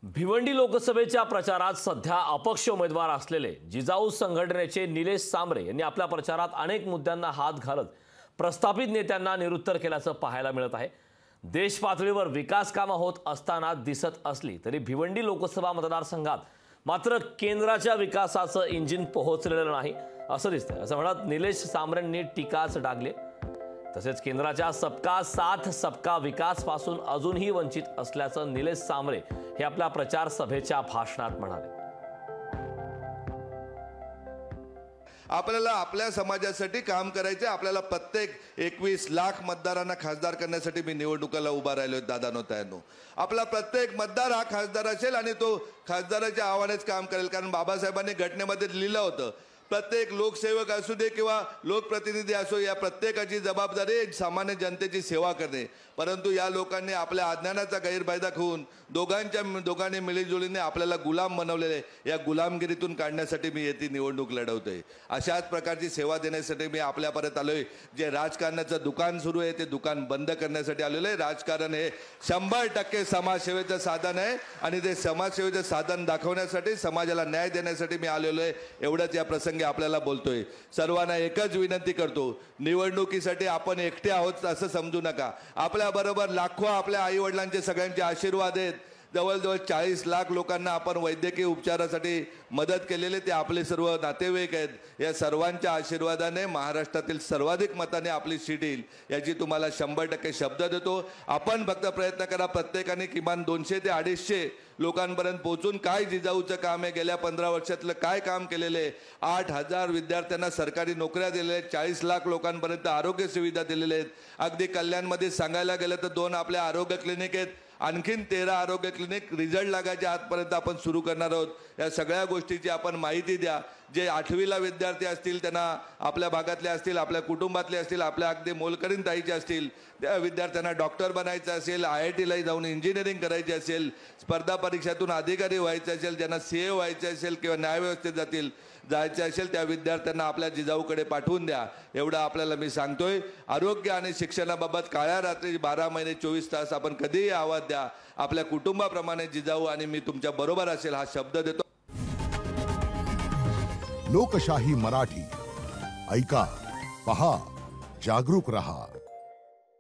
भिवंडी लोकसभेच्या प्रचारात सध्या अपक्ष उमेदवार असलेले जिजाऊ संघटनेचे निलेश सांबरे यांनी आपल्या प्रचारात अनेक मुद्द्यांना हात घालत प्रस्थापित नेत्यांना निरुत्तर केल्याचं पाहायला मिळत आहे। देश पातळीवर विकास कामे होत असताना दिसत असली तरी भिवंडी लोकसभा मतदारसंघात मात्र केंद्राच्या विकासाचं इंजिन पोहोचलेलं नाही असं दिसतंय। असं म्हणत निलेश सांबरेंनी टीकाच डागली। तसेच केंद्राच्या सबका साथ सबका विकास पासून अजूनही वंचित असल्याचं निलेश सांबरे हे आपल्या प्रचार सभेच्या भाषणात म्हणाले। आपल्याला आपल्या समाजासाठी काम करायचे। आपल्याला प्रत्येक 21 लाख मतदारांना खासदार करण्यासाठी मी निवडणुकीला उभा राहिलोय दादानो ताईंनो। आपला प्रत्येक मतदार हा खासदार असेल आणि तो खासदाराच्या आव्हानेच काम करेल, कारण बाबासाहेबांनी घटनेमध्ये लिहिलं होतं प्रत्येक लोकसेवक असू दे किंवा लोकप्रतिनिधी असो, या प्रत्येकाची जबाबदारी सामान्य जनतेची सेवा करणे। परंतु या लोकांनी आपल्या अज्ञानाचा गैरफायदा घेऊन दोघांनी मिळीजुळीने आपल्याला गुलाम बनवलेले, या गुलामगिरीतून काढण्यासाठी मी येथे निवडणूक लढवतोय। अशाच प्रकारची सेवा देण्यासाठी मी आपल्यापर्यंत आलोय। जे राजकारणाचं दुकान सुरू आहे ते दुकान बंद करण्यासाठी आलेलं आहे। राजकारण हे 100% समाजसेवेचं साधन आहे आणि ते समाजसेवेचं साधन दाखवण्यासाठी, समाजाला न्याय देण्यासाठी मी आलेलो आहे। एवढंच या प्रसंगी आपल्याला बोलतोय। सर्वांना एकच विनंती करतो, निवडणुकीसाठी आपण एकटे आहोत असं समजू नका। आपल्या बरोबर लाखो आपल्या आई वडिलांचे सगळ्यांचे आशीर्वाद आहेत। जवळजवळ 40 लाख लोकांना आपण वैद्यकीय उपचारासाठी मदत केलेले ते आपले सर्व नातेवाईक आहेत। या सर्वांच्या आशीर्वादाने महाराष्ट्रातील सर्वाधिक मताने आपली सीट येईल याची तुम्हाला 100% शब्द देतो। आपण फक्त प्रयत्न करा, प्रत्येकाने किमान 200 ते 250 लोकांपर्यंत पोहोचून काय जिजाऊचं काम आहे, गेल्या 15 वर्षातलं काय काम केलेलं आहे। 8000 विद्यार्थ्यांना सरकारी नोकऱ्या दिलेल्या आहेत, 40 लाख लोकांपर्यंत आरोग्य सुविधा दिलेल्या आहेत। अगदी कल्याणमध्ये सांगायला गेलं तर 2 आपल्या आरोग्य क्लिनिक आहेत, आणखीन 13 आरोग्य क्लिनिक रिझल्ट लागायच्या आजपर्यंत आपण सुरू करणार आहोत। या सगळ्या गोष्टीची आपण माहिती द्या। जे 8वीला विद्यार्थी असतील, त्यांना आपल्या भागातले असतील, आपल्या कुटुंबातले असतील, आपल्या अगदी मोलकरीण ताईचे असतील, त्या विद्यार्थ्यांना डॉक्टर बनायचं असेल, IITला जाऊन इंजिनिअरिंग करायची असेल, स्पर्धा परीक्षातून अधिकारी व्हायचं असेल, ज्यांना CA व्हायचं असेल किंवा न्यायव्यवस्थेत जायचं असेल, त्या विद्यार्थ्यांना आपल्या जिजाऊकडे पाठवून द्या। एवढं आपल्याला मी सांगतोय। आरोग्य आणि शिक्षणाबाबत काळ्या रात्री 12 महिने 24 तास आपण कधीही आवाज द्या। आपल्या कुटुंबाप्रमाणे जिजाऊ आणि मी तुमच्या बरोबर असेल हा शब्द देतो। लोकशाही मराठी ऐका, पहा, जागरूक रहा।